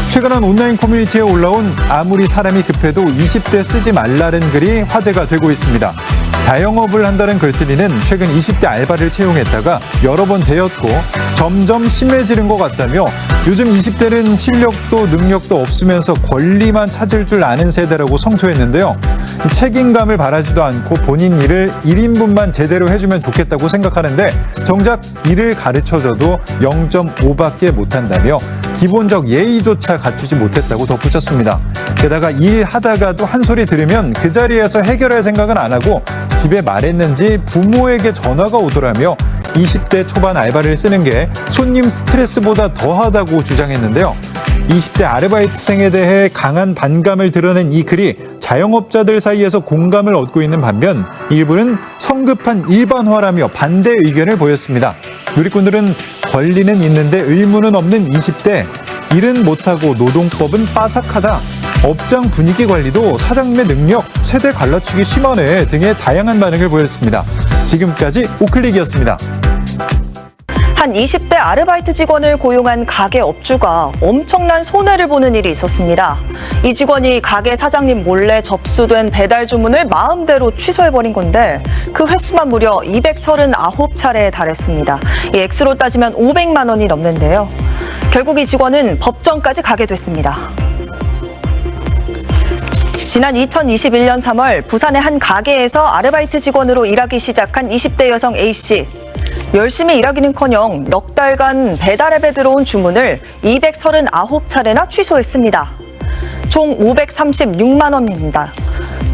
최근 한 온라인 커뮤니티에 올라온 아무리 사람이 급해도 20대 쓰지 말라는 글이 화제가 되고 있습니다. 자영업을 한다는 글쓰기는 최근 20대 알바를 채용했다가 여러 번 되었고 점점 심해지는 것 같다며 요즘 20대는 실력도 능력도 없으면서 권리만 찾을 줄 아는 세대라고 성토했는데요. 책임감을 바라지도 않고 본인 일을 1인분만 제대로 해주면 좋겠다고 생각하는데 정작 일을 가르쳐줘도 0.5밖에 못한다며 기본적 예의조차 갖추지 못했다고 덧붙였습니다. 게다가 일하다가도 한 소리 들으면 그 자리에서 해결할 생각은 안 하고 집에 말했는지 부모에게 전화가 오더라며 20대 초반 알바를 쓰는 게 손님 스트레스보다 더하다고 주장했는데요. 20대 아르바이트생에 대해 강한 반감을 드러낸 이 글이 자영업자들 사이에서 공감을 얻고 있는 반면 일부는 성급한 일반화라며 반대 의견을 보였습니다. 누리꾼들은 권리는 있는데 의무는 없는 20대, 일은 못하고 노동법은 빠삭하다, 업장 분위기 관리도 사장님의 능력, 세대 갈라치기 심하네 등의 다양한 반응을 보였습니다. 지금까지 오클릭이었습니다. 한 20대 아르바이트 직원을 고용한 가게 업주가 엄청난 손해를 보는 일이 있었습니다. 이 직원이 가게 사장님 몰래 접수된 배달 주문을 마음대로 취소해버린 건데 그 횟수만 무려 239차례에 달했습니다. 이 액수로 따지면 500만 원이 넘는데요. 결국 이 직원은 법정까지 가게 됐습니다. 지난 2021년 3월 부산의 한 가게에서 아르바이트 직원으로 일하기 시작한 20대 여성 A씨. 열심히 일하기는커녕 넉 달간 배달앱에 들어온 주문을 239차례나 취소했습니다. 총 536만 원입니다.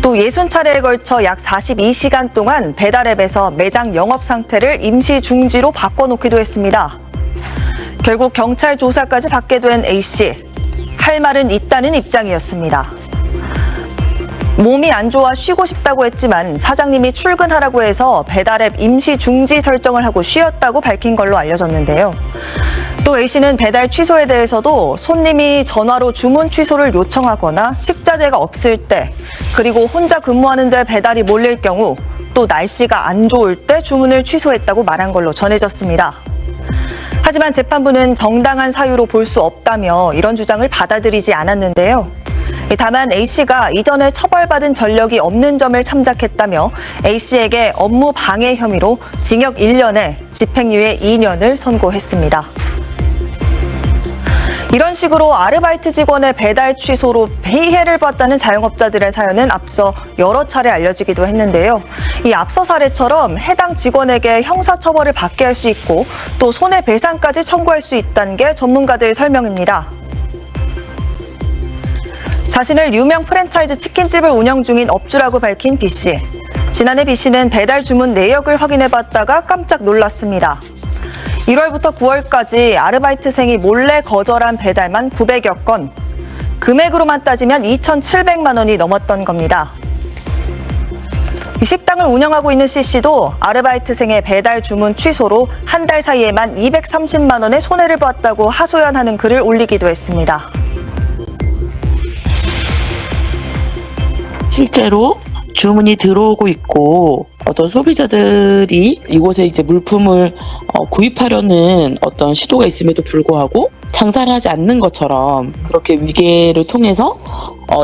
또 60차례에 걸쳐 약 42시간 동안 배달앱에서 매장 영업 상태를 임시 중지로 바꿔놓기도 했습니다. 결국 경찰 조사까지 받게 된 A씨. 할 말은 있다는 입장이었습니다. 몸이 안 좋아 쉬고 싶다고 했지만 사장님이 출근하라고 해서 배달앱 임시 중지 설정을 하고 쉬었다고 밝힌 걸로 알려졌는데요. 또 A씨는 배달 취소에 대해서도 손님이 전화로 주문 취소를 요청하거나 식자재가 없을 때, 그리고 혼자 근무하는데 배달이 몰릴 경우, 또 날씨가 안 좋을 때 주문을 취소했다고 말한 걸로 전해졌습니다. 하지만 재판부는 정당한 사유로 볼 수 없다며 이런 주장을 받아들이지 않았는데요. 다만 A씨가 이전에 처벌받은 전력이 없는 점을 참작했다며 A씨에게 업무 방해 혐의로 징역 1년에 집행유예 2년을 선고했습니다. 이런 식으로 아르바이트 직원의 배달 취소로 피해를 봤다는 자영업자들의 사연은 앞서 여러 차례 알려지기도 했는데요. 이 앞서 사례처럼 해당 직원에게 형사처벌을 받게 할 수 있고 또 손해배상까지 청구할 수 있다는 게 전문가들 설명입니다. 자신을 유명 프랜차이즈 치킨집을 운영 중인 업주라고 밝힌 B씨. 지난해 B씨는 배달 주문 내역을 확인해봤다가 깜짝 놀랐습니다. 1월부터 9월까지 아르바이트생이 몰래 거절한 배달만 900여 건, 금액으로만 따지면 2,700만 원이 넘었던 겁니다. 식당을 운영하고 있는 C씨도 아르바이트생의 배달 주문 취소로 한 달 사이에만 230만 원의 손해를 봤다고 하소연하는 글을 올리기도 했습니다. 실제로 주문이 들어오고 있고 어떤 소비자들이 이곳에 이제 물품을 구입하려는 어떤 시도가 있음에도 불구하고 장사를 하지 않는 것처럼 그렇게 위계를 통해서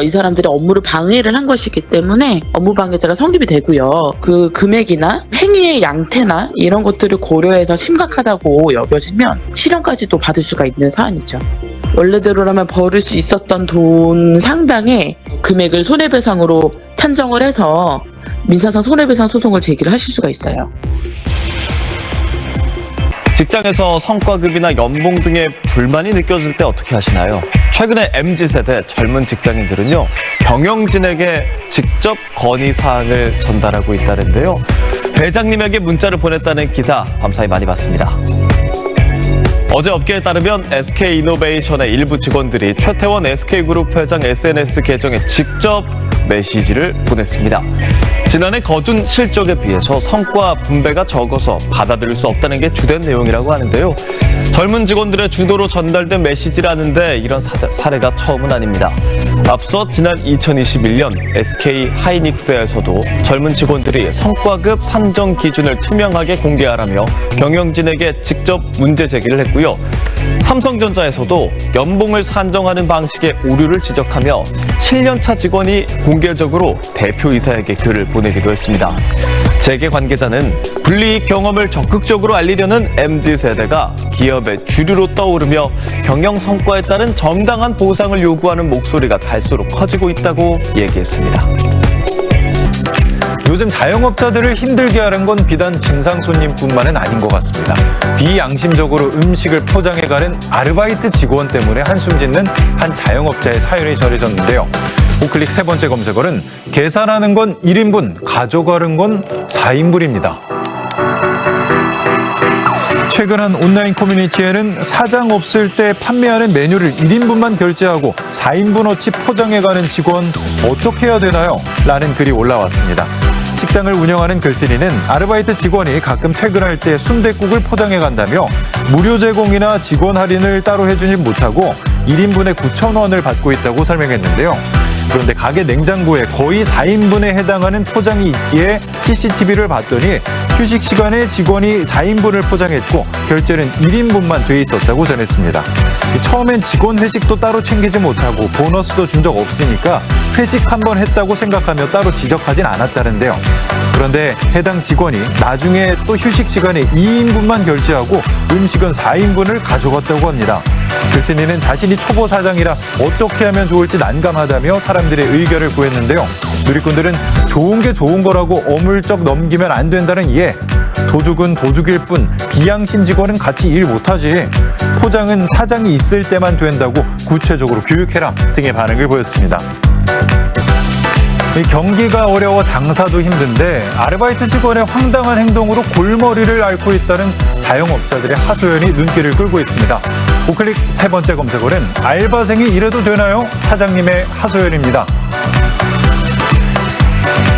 이 사람들의 업무를 방해를 한 것이기 때문에 업무 방해죄가 성립이 되고요. 그 금액이나 행위의 양태나 이런 것들을 고려해서 심각하다고 여겨지면 실형까지도 받을 수가 있는 사안이죠. 원래대로라면 벌을 수 있었던 돈 상당의 금액을 손해배상으로 산정을 해서 민사상 손해배상 소송을 제기를 하실 수가 있어요. 직장에서 성과급이나 연봉 등의 불만이 느껴질 때 어떻게 하시나요? 최근에 MZ세대 젊은 직장인들은요, 경영진에게 직접 건의사항을 전달하고 있다는데요. 회장님에게 문자를 보냈다는 기사 밤사이 많이 봤습니다. 어제 업계에 따르면 SK이노베이션의 일부 직원들이 최태원 SK그룹 회장 SNS 계정에 직접 메시지를 보냈습니다. 지난해 거둔 실적에 비해서 성과 분배가 적어서 받아들일 수 없다는 게 주된 내용이라고 하는데요. 젊은 직원들의 주도로 전달된 메시지라는데 이런 사례가 처음은 아닙니다. 앞서 지난 2021년 SK 하이닉스에서도 젊은 직원들이 성과급 산정 기준을 투명하게 공개하라며 경영진에게 직접 문제 제기를 했고요. 삼성전자에서도 연봉을 산정하는 방식의 오류를 지적하며 7년차 직원이 공개적으로 대표이사에게 글을 보내기도 했습니다. 재계 관계자는 불이익 경험을 적극적으로 알리려는 MZ세대가 기업의 주류로 떠오르며 경영 성과에 따른 정당한 보상을 요구하는 목소리가 갈수록 커지고 있다고 얘기했습니다. 요즘 자영업자들을 힘들게 하는 건 비단 진상 손님뿐만은 아닌 것 같습니다. 비양심적으로 음식을 포장해가는 아르바이트 직원 때문에 한숨 짓는 한 자영업자의 사연이 전해졌는데요. 우클릭 세 번째 검색어는 계산하는 건 1인분, 가져가는 건 4인분입니다. 최근 한 온라인 커뮤니티에는 사장 없을 때 판매하는 메뉴를 1인분만 결제하고 4인분어치 포장해가는 직원 어떻게 해야 되나요? 라는 글이 올라왔습니다. 식당을 운영하는 글쓴이는 아르바이트 직원이 가끔 퇴근할 때 순댓국을 포장해 간다며 무료 제공이나 직원 할인을 따로 해주지 못하고 1인분에 9,000원을 받고 있다고 설명했는데요. 그런데 가게 냉장고에 거의 4인분에 해당하는 포장이 있기에 CCTV를 봤더니 휴식 시간에 직원이 4인분을 포장했고 결제는 1인분만 돼 있었다고 전했습니다. 처음엔 직원 회식도 따로 챙기지 못하고 보너스도 준 적 없으니까 회식 한 번 했다고 생각하며 따로 지적하진 않았다는데요. 그런데 해당 직원이 나중에 또 휴식 시간에 2인분만 결제하고 음식은 4인분을 가져갔다고 합니다. 글쓴이는 자신이 초보 사장이라 어떻게 하면 좋을지 난감하다며 사람들의 의견을 구했는데요. 누리꾼들은 좋은 게 좋은 거라고 어물쩍 넘기면 안 된다는 이해, 도둑은 도둑일 뿐 비양심 직원은 같이 일 못하지, 포장은 사장이 있을 때만 된다고 구체적으로 교육해라 등의 반응을 보였습니다. 경기가 어려워 장사도 힘든데 아르바이트 직원의 황당한 행동으로 골머리를 앓고 있다는 자영업자들의 하소연이 눈길을 끌고 있습니다. 우클릭 세 번째 검색어는 알바생이 이래도 되나요? 사장님의 하소연입니다.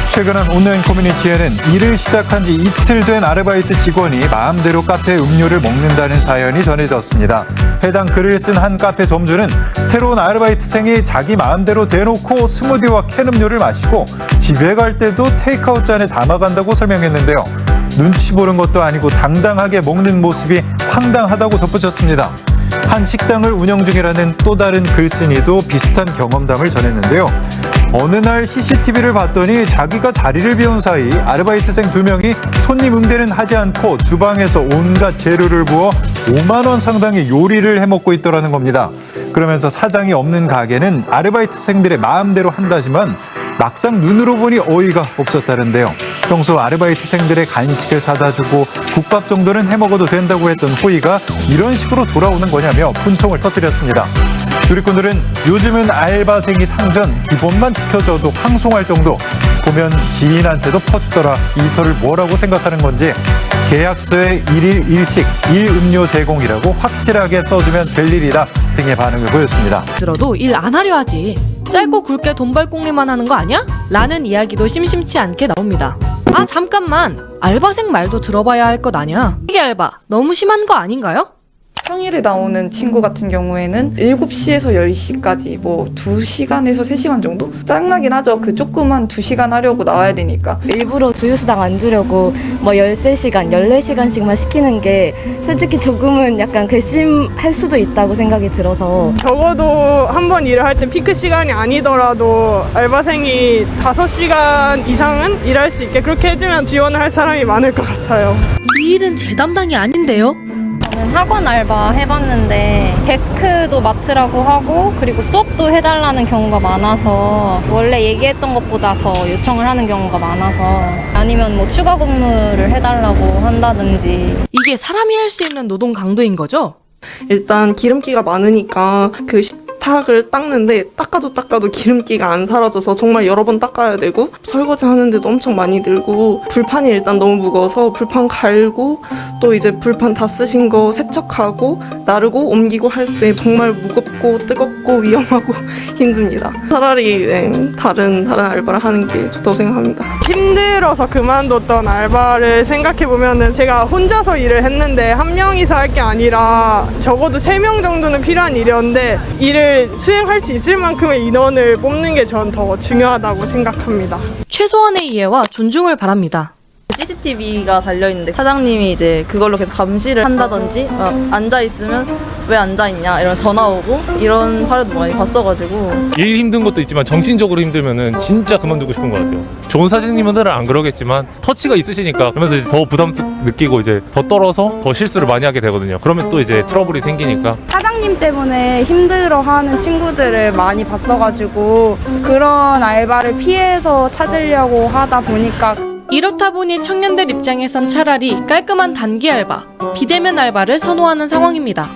최근 한 온라인 커뮤니티에는 일을 시작한 지 이틀 된 아르바이트 직원이 마음대로 카페 음료를 먹는다는 사연이 전해졌습니다. 해당 글을 쓴 한 카페 점주는 새로운 아르바이트생이 자기 마음대로 대놓고 스무디와 캔 음료를 마시고 집에 갈 때도 테이크아웃 잔에 담아간다고 설명했는데요. 눈치 보는 것도 아니고 당당하게 먹는 모습이 황당하다고 덧붙였습니다. 한 식당을 운영 중이라는 또 다른 글쓴이도 비슷한 경험담을 전했는데요. 어느 날 CCTV를 봤더니 자기가 자리를 비운 사이 아르바이트생 2명이 손님 응대는 하지 않고 주방에서 온갖 재료를 부어 5만 원 상당의 요리를 해먹고 있더라는 겁니다. 그러면서 사장이 없는 가게는 아르바이트생들의 마음대로 한다지만 막상 눈으로 보니 어이가 없었다는데요. 평소 아르바이트생들의 간식을 사다 주고 국밥 정도는 해먹어도 된다고 했던 호의가 이런 식으로 돌아오는 거냐며 분통을 터뜨렸습니다. 누리꾼들은 요즘은 알바생이 상전 기본만 지켜줘도 황송할 정도, 보면 지인한테도 퍼주더라 일터를 뭐라고 생각하는 건지 계약서에 1일 1식 1음료 제공이라고 확실하게 써주면 될 일이다 등의 반응을 보였습니다. 들어도 일 안 하려 하지. 짧고 굵게 돈 벌 궁리만 하는 거 아니야? 라는 이야기도 심심치 않게 나옵니다. 아 잠깐만, 알바생 말도 들어봐야 할 것 아냐? 이게 알바 너무 심한 거 아닌가요? 평일에 나오는 친구 같은 경우에는 7시에서 10시까지 뭐 2시간에서 3시간 정도? 짜증나긴 하죠. 그 조그만 2시간 하려고 나와야 되니까. 일부러 주휴수당 안 주려고 뭐 13시간, 14시간씩만 시키는 게 솔직히 조금은 약간 괘씸할 수도 있다고 생각이 들어서 적어도 한 번 일을 할 때 피크 시간이 아니더라도 알바생이 5시간 이상은 일할 수 있게 그렇게 해주면 지원을 할 사람이 많을 것 같아요. 이 일은 제 담당이 아닌데요? 저는 학원 알바 해봤는데 데스크도 맡으라고 하고 그리고 수업도 해달라는 경우가 많아서 원래 얘기했던 것보다 더 요청을 하는 경우가 많아서 아니면 뭐 추가 근무를 해달라고 한다든지. 이게 사람이 할 수 있는 노동 강도인 거죠? 일단 기름기가 많으니까 그 식탁을 닦는데 닦아도 기름기가 안 사라져서 정말 여러 번 닦아야 되고 설거지 하는데도 엄청 많이 들고 불판이 일단 너무 무거워서 불판 갈고 또 이제 불판 다 쓰신 거 세척하고 나르고 옮기고 할 때 정말 무겁고 뜨겁고 위험하고 힘듭니다. 차라리 다른 알바를 하는 게 좋다고 생각합니다. 힘들어서 그만뒀던 알바를 생각해보면은 제가 혼자서 일을 했는데 한 명이서 할 게 아니라 적어도 3명 정도는 필요한 일이었는데 일을 수행할 수 있을 만큼의 인원을 뽑는 게 전 더 중요하다고 생각합니다. 최소한의 이해와 존중을 바랍니다. CCTV가 달려있는데 사장님이 이제 그걸로 계속 감시를 한다든지 앉아있으면 왜 앉아있냐 이런 전화 오고 이런 사례도 많이 봤어가지고. 일 힘든 것도 있지만 정신적으로 힘들면은 진짜 그만두고 싶은 것 같아요. 좋은 사장님들은 안 그러겠지만 터치가 있으시니까 그러면서 이제 더 부담 느끼고 이제 더 떨어서 더 실수를 많이 하게 되거든요. 그러면 또 이제 트러블이 생기니까. 사장님 때문에 힘들어하는 친구들을 많이 봤어가지고 그런 알바를 피해서 찾으려고 하다 보니까. 이렇다 보니 청년들 입장에선 차라리 깔끔한 단기 알바, 비대면 알바를 선호하는 상황입니다.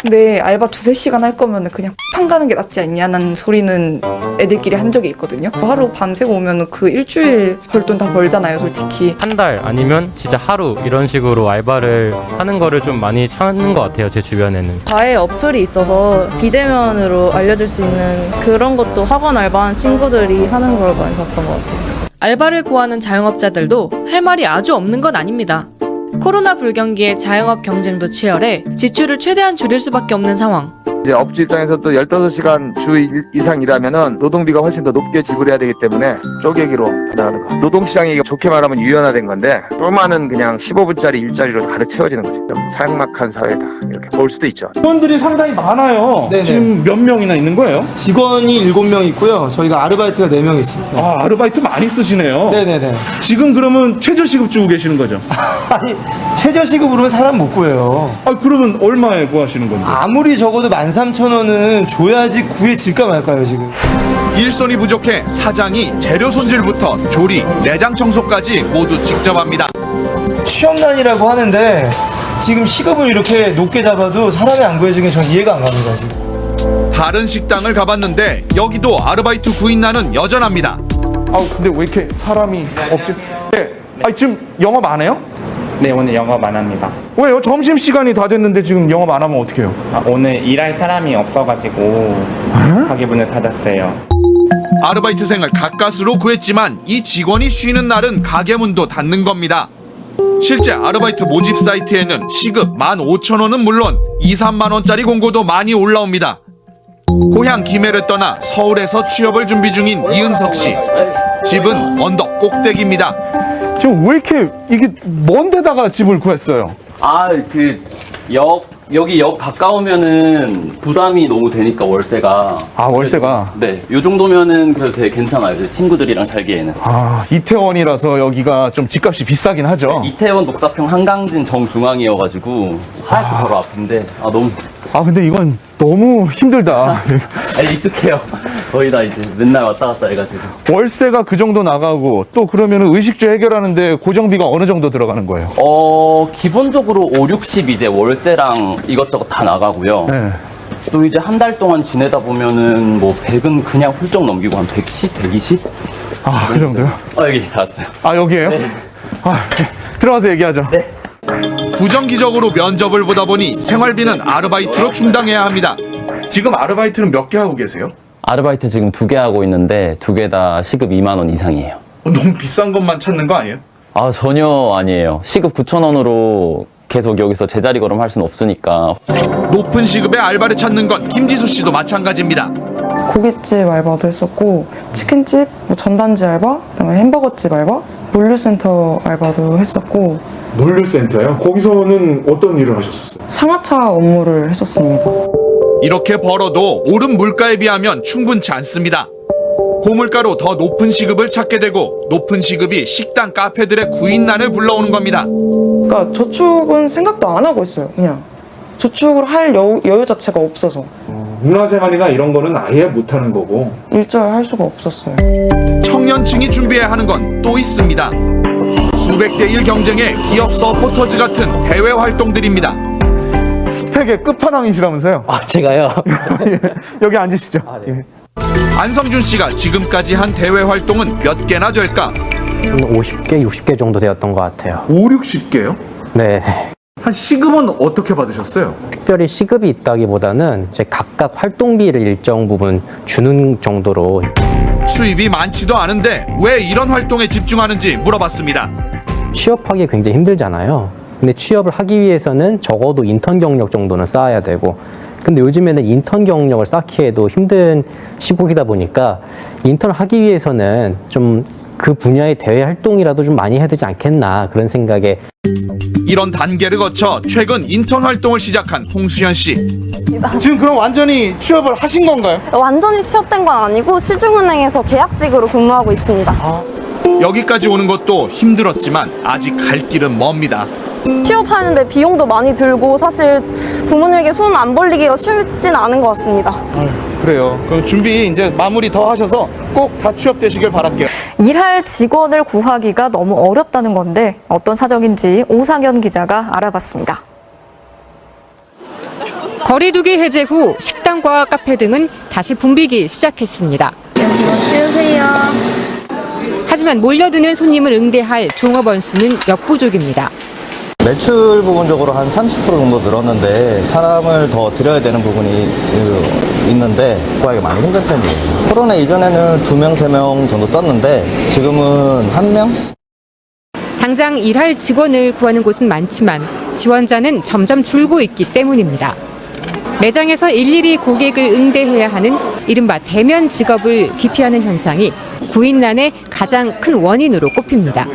근데 알바 2-3시간 할 거면 그냥 팡 가는 게 낫지 않냐는 소리는 애들끼리 한 적이 있거든요. 하루 밤새고 오면 그 일주일 벌 돈 다 벌잖아요, 솔직히. 한 달 아니면 진짜 하루 이런 식으로 알바를 하는 거를 좀 많이 찾는 것 같아요, 제 주변에는. 과외 어플이 있어서 비대면으로 알려줄 수 있는 그런 것도 학원 알바하는 친구들이 하는 걸 많이 봤던 것 같아요. 알바를 구하는 자영업자들도 할 말이 아주 없는 건 아닙니다. 코로나 불경기에 자영업 경쟁도 치열해 지출을 최대한 줄일 수밖에 없는 상황. 이제 업주 입장에서도 15시간 주 이상 일하면은 노동비가 훨씬 더 높게 지불해야 되기 때문에 쪼개기로 다 나가는 거. 노동시장이 좋게 말하면 유연화된 건데 또 많은 그냥 15분짜리 일자리로 가득 채워지는 거죠. 좀 삭막한 사회다 이렇게 볼 수도 있죠. 직원들이 상당히 많아요. 네네. 지금 몇 명이나 있는 거예요? 직원이 7명 있고요. 저희가 아르바이트가 4명 있습니다. 아, 아르바이트 많이 쓰시네요. 네네네. 지금 그러면 최저시급 주고 계시는 거죠? 아니, 최저시급으로는 사람 못 구해요. 아, 그러면 얼마에 구하시는 건데? 아무리 적어도 13,000원은 줘야지 구해질까 말까요, 지금. 일손이 부족해 사장이 재료 손질부터 조리, 내장 청소까지 모두 직접 합니다. 취업난이라고 하는데 지금 시급을 이렇게 높게 잡아도 사람이 안 구해지는 게 전 이해가 안 갑니다, 지금. 다른 식당을 가봤는데 여기도 아르바이트 구인난은 여전합니다. 아우, 근데 왜 이렇게 사람이 없지? 네. 아, 지금 영업 안 해요? 네, 오늘 영업 안 합니다. 왜요? 점심시간이 다 됐는데 지금 영업 안 하면 어떡해요? 오늘 일할 사람이 없어가지고 가게 문을 닫았어요. 아르바이트 생을 가까스로 구했지만 이 직원이 쉬는 날은 가게 문도 닫는 겁니다. 실제 아르바이트 모집 사이트에는 시급 15,000원은 물론 2-3만 원짜리 공고도 많이 올라옵니다. 고향 김해를 떠나 서울에서 취업을 준비 중인 이은석 씨. 집은 언덕 꼭대기입니다. 지금 왜 이렇게 이게 먼 데다가 집을 구했어요? 여기 역 가까우면은 부담이 너무 되니까 월세가. 아, 월세가? 네, 요 정도면은 그래도 되게 괜찮아요. 친구들이랑 살기에는. 아, 이태원이라서 여기가 좀 집값이 비싸긴 하죠. 네, 이태원, 녹사평, 한강진 정중앙이어가지고 하얗게 바로 앞인데 너무. 아, 근데 이건 너무 힘들다. 익숙해요. 거의 다 이제 맨날 왔다 갔다 해가지고. 월세가 그 정도 나가고 또 그러면 의식주 해결하는데 고정비가 어느 정도 들어가는 거예요? 기본적으로 5-60 이제 월세랑 이것저것 다 나가고요. 네. 또 이제 한 달 동안 지내다 보면은 뭐 100은 그냥 훌쩍 넘기고 한 110, 120? 아, 그 정도요? 여기 나왔어요. 아, 여기에요? 네. 아, 들어가서 얘기하죠. 네. 부정기적으로 면접을 보다 보니 생활비는 아르바이트로 충당해야 합니다. 지금 아르바이트는 몇 개 하고 계세요? 아르바이트 지금 2개 하고 있는데 2개 다 시급 2만 원 이상이에요. 너무 비싼 것만 찾는 거 아니에요? 전혀 아니에요. 시급 9,000원으로 계속 여기서 제자리 걸음할 수는 없으니까. 높은 시급의 알바를 찾는 건 김지수 씨도 마찬가지입니다. 고깃집 알바도 했었고 치킨집, 전단지 알바, 그다음에 햄버거집 알바, 물류센터 알바도 했었고. 물류센터요? 거기서는 어떤 일을 하셨었어요? 상하차 업무를 했었습니다. 이렇게 벌어도 오른 물가에 비하면 충분치 않습니다. 고물가로 더 높은 시급을 찾게 되고 높은 시급이 식당, 카페들의 구인난을 불러오는 겁니다. 그러니까 저축은 생각도 안 하고 있어요. 그냥 저축을 할 여유 자체가 없어서. 문화생활이나 이런 거는 아예 못하는 거고. 일절 할 수가 없었어요. 청년층이 준비해야 하는 건 또 있습니다. 수백 대 1 경쟁의 기업 서포터즈 같은 대외 활동들입니다. 스펙의 끝판왕이시라면서요? 제가요? 여기 앉으시죠. 네. 안성준 씨가 지금까지 한 대외 활동은 몇 개나 될까? 50개, 60개 정도 되었던 것 같아요. 5-60개요? 네. 한 시급은 어떻게 받으셨어요? 특별히 시급이 있다기보다는 이제 각각 활동비를 일정 부분 주는 정도로. 수입이 많지도 않은데 왜 이런 활동에 집중하는지 물어봤습니다. 취업하기 굉장히 힘들잖아요. 근데 취업을 하기 위해서는 적어도 인턴 경력 정도는 쌓아야 되고, 근데 요즘에는 인턴 경력을 쌓기에도 힘든 시국이다 보니까 인턴을 하기 위해서는 좀 그 분야의 대외 활동이라도 좀 많이 해야 되지 않겠나 그런 생각에. 이런 단계를 거쳐 최근 인턴 활동을 시작한 홍수연 씨. 지금 그럼 완전히 취업을 하신 건가요? 완전히 취업된 건 아니고 시중은행에서 계약직으로 근무하고 있습니다. 여기까지 오는 것도 힘들었지만 아직 갈 길은 멉니다. 취업하는데 비용도 많이 들고 사실 부모님에게 손 안 벌리기가 쉽진 않은 것 같습니다. 그래요. 그럼 준비 이제 마무리 더 하셔서 꼭 다 취업되시길 바랄게요. 일할 직원을 구하기가 너무 어렵다는 건데 어떤 사정인지 오상현 기자가 알아봤습니다. 거리두기 해제 후 식당과 카페 등은 다시 붐비기 시작했습니다. 안녕하세요. 하지만 몰려드는 손님을 응대할 종업원 수는 역부족입니다. 매출 부분적으로 한 30% 정도 늘었는데 사람을 더 들여야 되는 부분이 있는데 구하기 많이 힘든 편이에요. 코로나 이전에는 2명, 3명 정도 썼는데 지금은 1명? 당장 일할 직원을 구하는 곳은 많지만 지원자는 점점 줄고 있기 때문입니다. 매장에서 일일이 고객을 응대해야 하는 이른바 대면 직업을 기피하는 현상이 구인난의 가장 큰 원인으로 꼽힙니다.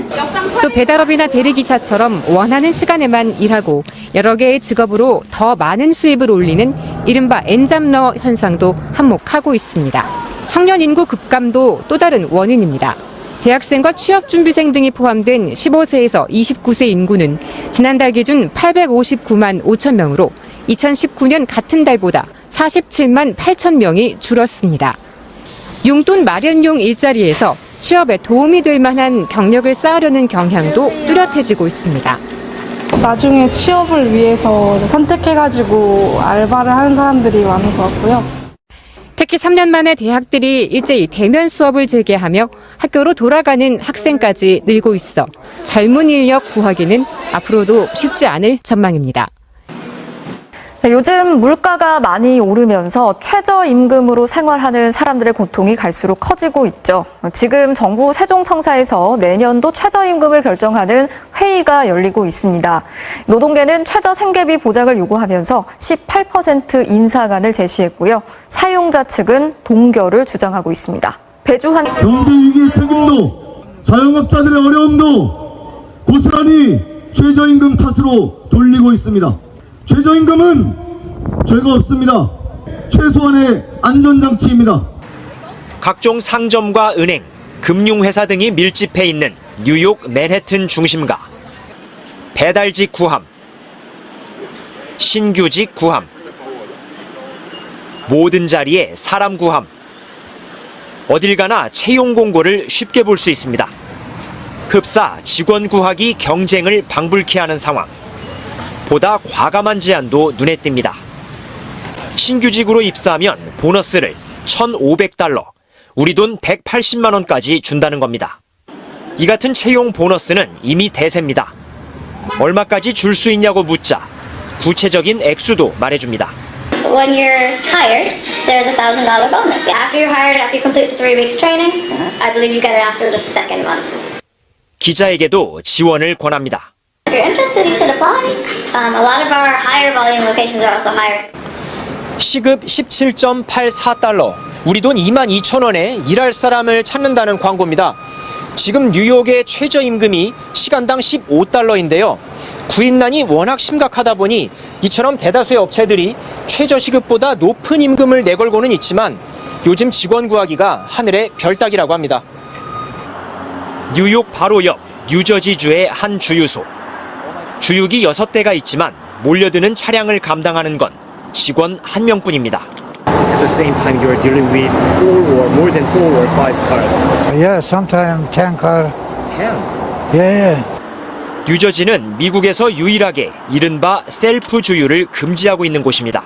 또 배달업이나 대리기사처럼 원하는 시간에만 일하고 여러 개의 직업으로 더 많은 수입을 올리는 이른바 엔잡러 현상도 한몫하고 있습니다. 청년 인구 급감도 또 다른 원인입니다. 대학생과 취업준비생 등이 포함된 15세에서 29세 인구는 지난달 기준 859만 5천 명으로 2019년 같은 달보다 47만 8천 명이 줄었습니다. 용돈 마련용 일자리에서 취업에 도움이 될 만한 경력을 쌓으려는 경향도 뚜렷해지고 있습니다. 나중에 취업을 위해서 선택해가지고 알바를 하는 사람들이 많은 것 같고요. 특히 3년 만에 대학들이 일제히 대면 수업을 재개하며 학교로 돌아가는 학생까지 늘고 있어 젊은 인력 구하기는 앞으로도 쉽지 않을 전망입니다. 네, 요즘 물가가 많이 오르면서 최저임금으로 생활하는 사람들의 고통이 갈수록 커지고 있죠. 지금 정부 세종청사에서 내년도 최저임금을 결정하는 회의가 열리고 있습니다. 노동계는 최저 생계비 보장을 요구하면서 18% 인상안을 제시했고요. 사용자 측은 동결을 주장하고 있습니다. 배주한 경제 위기의 책임도 자영업자들의 어려움도 고스란히 최저임금 탓으로 돌리고 있습니다. 최저임금은 죄가 없습니다. 최소한의 안전장치입니다. 각종 상점과 은행, 금융회사 등이 밀집해 있는 뉴욕 맨해튼 중심가. 배달직 구함, 신규직 구함, 모든 자리에 사람 구함. 어딜 가나 채용 공고를 쉽게 볼 수 있습니다. 흡사 직원 구하기 경쟁을 방불케 하는 상황. 보다 과감한 제안도 눈에 띕니다. 신규직으로 입사하면 보너스를 $1,500, 우리 돈 180만 원까지 준다는 겁니다. 이 같은 채용 보너스는 이미 대세입니다. 얼마까지 줄 수 있냐고 묻자 구체적인 액수도 말해줍니다. When you're hired, there's $1,000 bonus. After you're hired, after you complete the 3 weeks training, I believe you get it after the second month. 기자에게도 지원을 권합니다. If you're interested, you should apply. A lot of our higher volume locations are also higher. 시급 $17.84, 우리 돈 22,000원에 일할 사람을 찾는다는 광고입니다. 지금 뉴욕의 최저임금이 시간당 $15인데요. 구인난이 워낙 심각하다 보니 이처럼 대다수의 업체들이 최저시급보다 높은 임금을 내걸고는 있지만 요즘 직원 구하기가 하늘의 별 따기라고 합니다. 뉴욕 바로 옆 뉴저지주의 한 주유소. 주유기 6대가 있지만 몰려드는 차량을 감당하는 건 직원 1명뿐입니다. At the same time, you are dealing with 4 or more than 4 or 5 cars. Yeah, sometimes 10 car. 10? Yeah. 뉴저지는 미국에서 유일하게 이른바 셀프 주유를 금지하고 있는 곳입니다.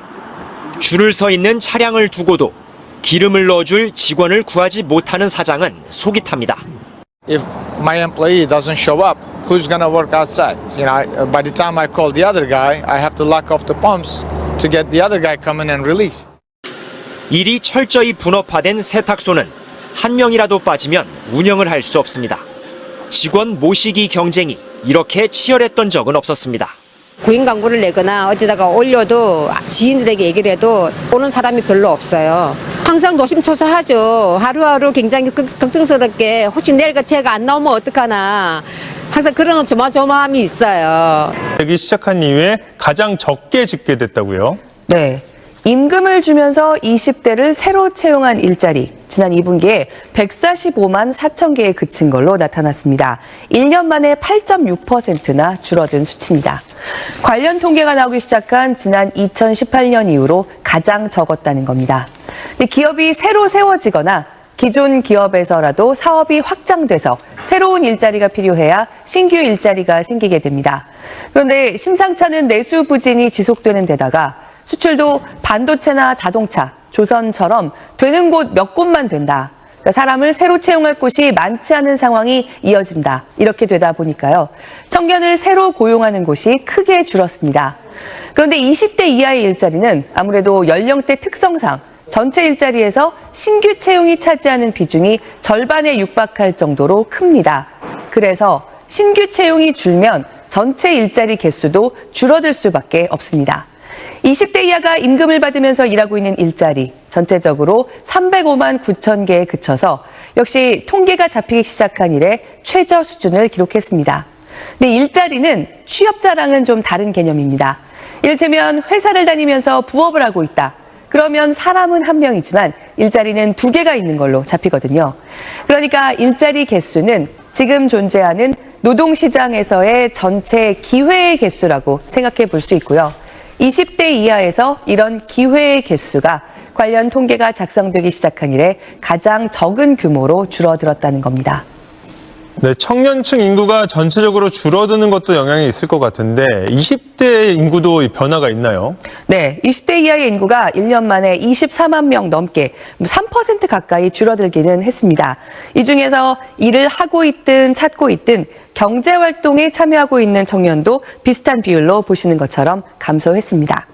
줄을 서 있는 차량을 두고도 기름을 넣어줄 직원을 구하지 못하는 사장은 속이 탑니다. If my employee doesn't show up, who's gonna work outside? You know, by the time I call the other guy, I have to lock off the pumps to get the other guy coming and relief. 일이 철저히 분업화된 세탁소는 한 명이라도 빠지면 운영을 할 수 없습니다. 직원 모시기 경쟁이 이렇게 치열했던 적은 없었습니다. 구인 광고를 내거나 어디다가 올려도 지인들에게 얘기를 해도 오는 사람이 별로 없어요. 항상 노심초사하죠. 하루하루 굉장히 걱정스럽게 혹시 내일 제가 안 나오면 어떡하나 항상 그런 조마조마함이 있어요. 되기 시작한 이후에 가장 적게 짓게 됐다고요? 네. 임금을 주면서 20대를 새로 채용한 일자리, 지난 2분기에 145만 4천 개에 그친 걸로 나타났습니다. 1년 만에 8.6%나 줄어든 수치입니다. 관련 통계가 나오기 시작한 지난 2018년 이후로 가장 적었다는 겁니다. 기업이 새로 세워지거나 기존 기업에서라도 사업이 확장돼서 새로운 일자리가 필요해야 신규 일자리가 생기게 됩니다. 그런데 심상찮은 내수 부진이 지속되는 데다가 수출도 반도체나 자동차, 조선처럼 되는 곳 몇 곳만 된다. 그러니까 사람을 새로 채용할 곳이 많지 않은 상황이 이어진다. 이렇게 되다 보니까요. 청년을 새로 고용하는 곳이 크게 줄었습니다. 그런데 20대 이하의 일자리는 아무래도 연령대 특성상 전체 일자리에서 신규 채용이 차지하는 비중이 절반에 육박할 정도로 큽니다. 그래서 신규 채용이 줄면 전체 일자리 개수도 줄어들 수밖에 없습니다. 20대 이하가 임금을 받으면서 일하고 있는 일자리 전체적으로 305만 9천 개에 그쳐서 역시 통계가 잡히기 시작한 이래 최저 수준을 기록했습니다. 근데 일자리는 취업자랑은 좀 다른 개념입니다. 이를테면 회사를 다니면서 부업을 하고 있다. 그러면 사람은 한 명이지만 일자리는 2개가 있는 걸로 잡히거든요. 그러니까 일자리 개수는 지금 존재하는 노동시장에서의 전체 기회의 개수라고 생각해 볼 수 있고요. 20대 이하에서 이런 기회의 개수가 관련 통계가 작성되기 시작한 이래 가장 적은 규모로 줄어들었다는 겁니다. 네, 청년층 인구가 전체적으로 줄어드는 것도 영향이 있을 것 같은데 20대 인구도 변화가 있나요? 네, 20대 이하의 인구가 1년 만에 24만 명 넘게 3% 가까이 줄어들기는 했습니다. 이 중에서 일을 하고 있든 찾고 있든 경제활동에 참여하고 있는 청년도 비슷한 비율로 보시는 것처럼 감소했습니다.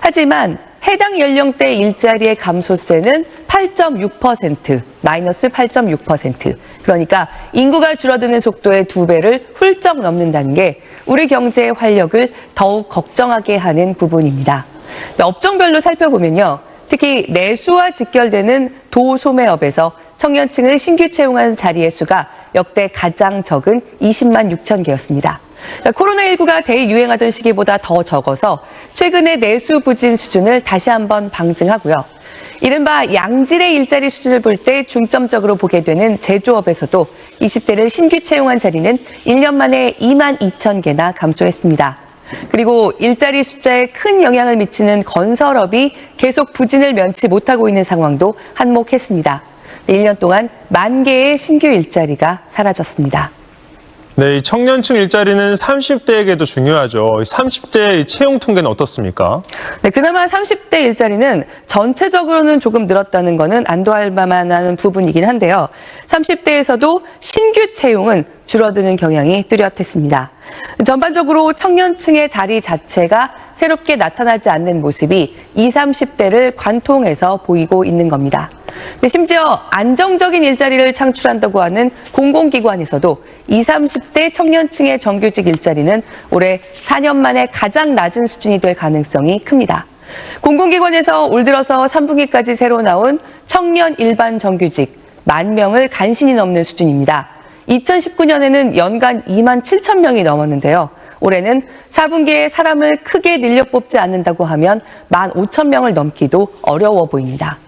하지만 해당 연령대 일자리의 감소세는 8.6%, 마이너스 8.6%. 그러니까 인구가 줄어드는 속도의 2배를 훌쩍 넘는다는 게 우리 경제의 활력을 더욱 걱정하게 하는 부분입니다. 업종별로 살펴보면요. 특히 내수와 직결되는 도소매업에서 청년층을 신규 채용한 자리의 수가 역대 가장 적은 20만 6천 개였습니다. 코로나19가 대유행하던 시기보다 더 적어서 최근의 내수 부진 수준을 다시 한번 방증하고요. 이른바 양질의 일자리 수준을 볼 때 중점적으로 보게 되는 제조업에서도 20대를 신규 채용한 자리는 1년 만에 2만 2천 개나 감소했습니다. 그리고 일자리 숫자에 큰 영향을 미치는 건설업이 계속 부진을 면치 못하고 있는 상황도 한몫했습니다. 1년 동안 1만 개의 신규 일자리가 사라졌습니다. 네, 이 청년층 일자리는 30대에게도 중요하죠. 30대 채용 통계는 어떻습니까? 네, 그나마 30대 일자리는 전체적으로는 조금 늘었다는 것은 안도할 만한 부분이긴 한데요. 30대에서도 신규 채용은 줄어드는 경향이 뚜렷했습니다. 전반적으로 청년층의 자리 자체가 새롭게 나타나지 않는 모습이 20, 30대를 관통해서 보이고 있는 겁니다. 심지어 안정적인 일자리를 창출한다고 하는 공공기관에서도 20, 30대 청년층의 정규직 일자리는 올해 4년 만에 가장 낮은 수준이 될 가능성이 큽니다. 공공기관에서 올 들어서 3분기까지 새로 나온 청년 일반 정규직 1만 명을 간신히 넘는 수준입니다. 2019년에는 연간 2만 7천 명이 넘었는데요. 올해는 4분기에 사람을 크게 늘려 뽑지 않는다고 하면 1만 5천 명을 넘기도 어려워 보입니다.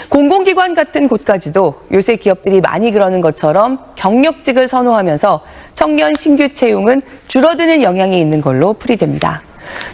공공기관 같은 곳까지도 요새 기업들이 많이 그러는 것처럼 경력직을 선호하면서 청년 신규 채용은 줄어드는 영향이 있는 걸로 풀이됩니다.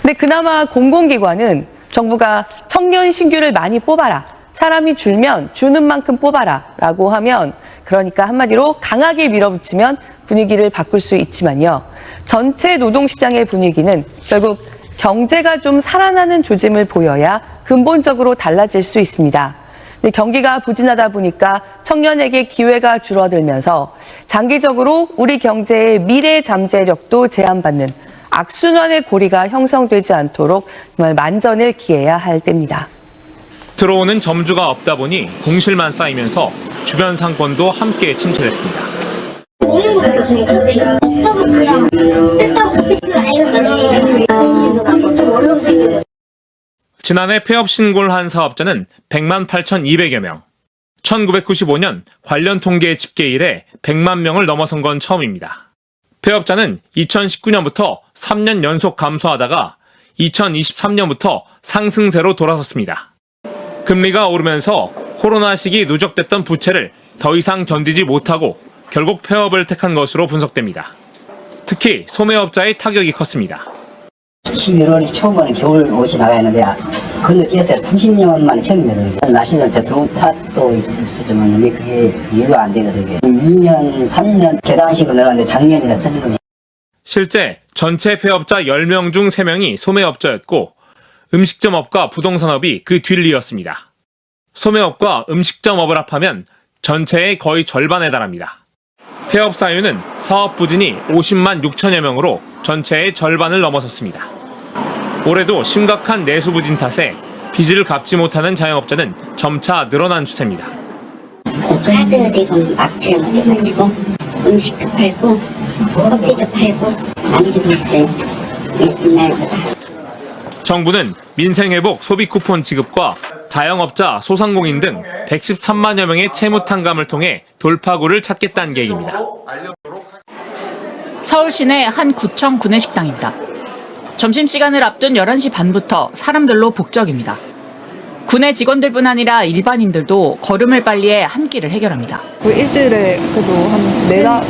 근데 그나마 공공기관은 정부가 청년 신규를 많이 뽑아라. 사람이 줄면 주는 만큼 뽑아라 라고 하면 그러니까 한마디로 강하게 밀어붙이면 분위기를 바꿀 수 있지만요. 전체 노동시장의 분위기는 결국 경제가 좀 살아나는 조짐을 보여야 근본적으로 달라질 수 있습니다. 근데 경기가 부진하다 보니까 청년에게 기회가 줄어들면서 장기적으로 우리 경제의 미래 잠재력도 제한받는 악순환의 고리가 형성되지 않도록 정말 만전을 기해야 할 때입니다. 들어오는 점주가 없다 보니 공실만 쌓이면서 주변 상권도 함께 침체됐습니다. 먹는 거밖에 없으니까 스타벅스랑 셋다고 커피숍을 알렸어요. 지난해 폐업 신고를 한 사업자는 100만 8,200여 명. 1995년 관련 통계 집계 이래 100만 명을 넘어선 건 처음입니다. 폐업자는 2019년부터 3년 연속 감소하다가 2023년부터 상승세로 돌아섰습니다. 금리가 오르면서 코로나 시기 누적됐던 부채를 더 이상 견디지 못하고 결국 폐업을 택한 것으로 분석됩니다. 특히 소매업자의 타격이 컸습니다. 11월 초반에 겨울 옷이 나가는데 건너뛰었어요. 30년 만에 처음이거든요. 날씨는 더운 탓도 있었지만 그게 이해가 안 되거든요. 2년, 3년 계단식으로 내려갔는데 작년에 다 터진 거예요. 실제 전체 폐업자 10명 중 3명이 소매업자였고 음식점업과 부동산업이 그 뒤를 이었습니다. 소매업과 음식점업을 합하면 전체의 거의 절반에 달합니다. 폐업 사유는 사업 부진이 50만 6천여 명으로 전체의 절반을 넘어섰습니다. 올해도 심각한 내수 부진 탓에 빚을 갚지 못하는 자영업자는 점차 늘어난 추세입니다. 카드 대금 악취가 돼가지고 음식도 팔고 커피도 팔고 많이 되고 있어요. 옛날보다. 정부는 민생회복 소비 쿠폰 지급과 자영업자, 소상공인 등 113만여 명의 채무 탕감을 통해 돌파구를 찾겠다는 계획입니다. 서울 시내 한 구청 구내식당입니다. 점심시간을 앞둔 11시 반부터 사람들로 북적입니다. 구내 직원들뿐 아니라 일반인들도 걸음을 빨리해 한 끼를 해결합니다. 일주일에 그래도 한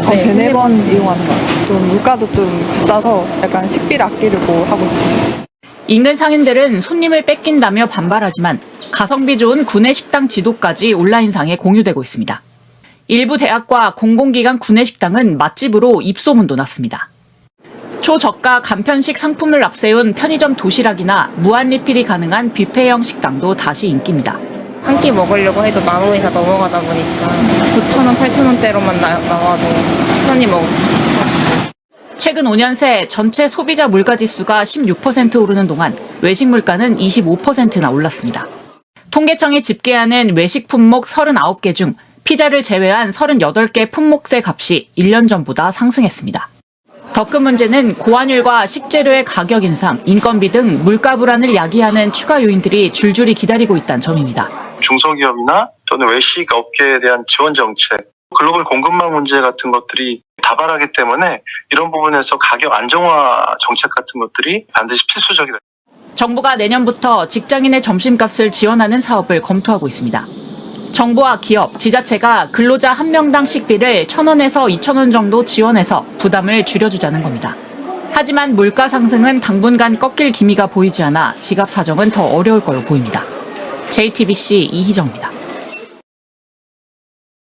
3-4번 이용하는 것 같아요. 좀 물가도 좀 비싸서 약간 식비를 아끼려고 하고 있습니다. 인근 상인들은 손님을 뺏긴다며 반발하지만 가성비 좋은 구내식당 지도까지 온라인상에 공유되고 있습니다. 일부 대학과 공공기관 구내식당은 맛집으로 입소문도 났습니다. 초저가 간편식 상품을 앞세운 편의점 도시락이나 무한 리필이 가능한 뷔페형 식당도 다시 인기입니다. 한 끼 먹으려고 해도 10,000원이 다 넘어가다 보니까 9,000원, 8,000원대로만 나와도 편히 먹을 수 있을 것 같아요. 최근 5년 새 전체 소비자 물가지수가 16% 오르는 동안 외식 물가는 25%나 올랐습니다. 통계청이 집계하는 외식 품목 39개 중 피자를 제외한 38개 품목세 값이 1년 전보다 상승했습니다. 더 큰 문제는 고환율과 식재료의 가격 인상, 인건비 등 물가 불안을 야기하는 추가 요인들이 줄줄이 기다리고 있다는 점입니다. 중소기업이나 또는 외식 업계에 대한 지원 정책, 글로벌 공급망 문제 같은 것들이 다발하기 때문에 이런 부분에서 가격 안정화 정책 같은 것들이 반드시 필수적이다. 정부가 내년부터 직장인의 점심값을 지원하는 사업을 검토하고 있습니다. 정부와 기업, 지자체가 근로자 한 명당 식비를 1,000원에서 2,000원 정도 지원해서 부담을 줄여주자는 겁니다. 하지만 물가 상승은 당분간 꺾일 기미가 보이지 않아 지갑 사정은 더 어려울 걸로 보입니다. JTBC 이희정입니다.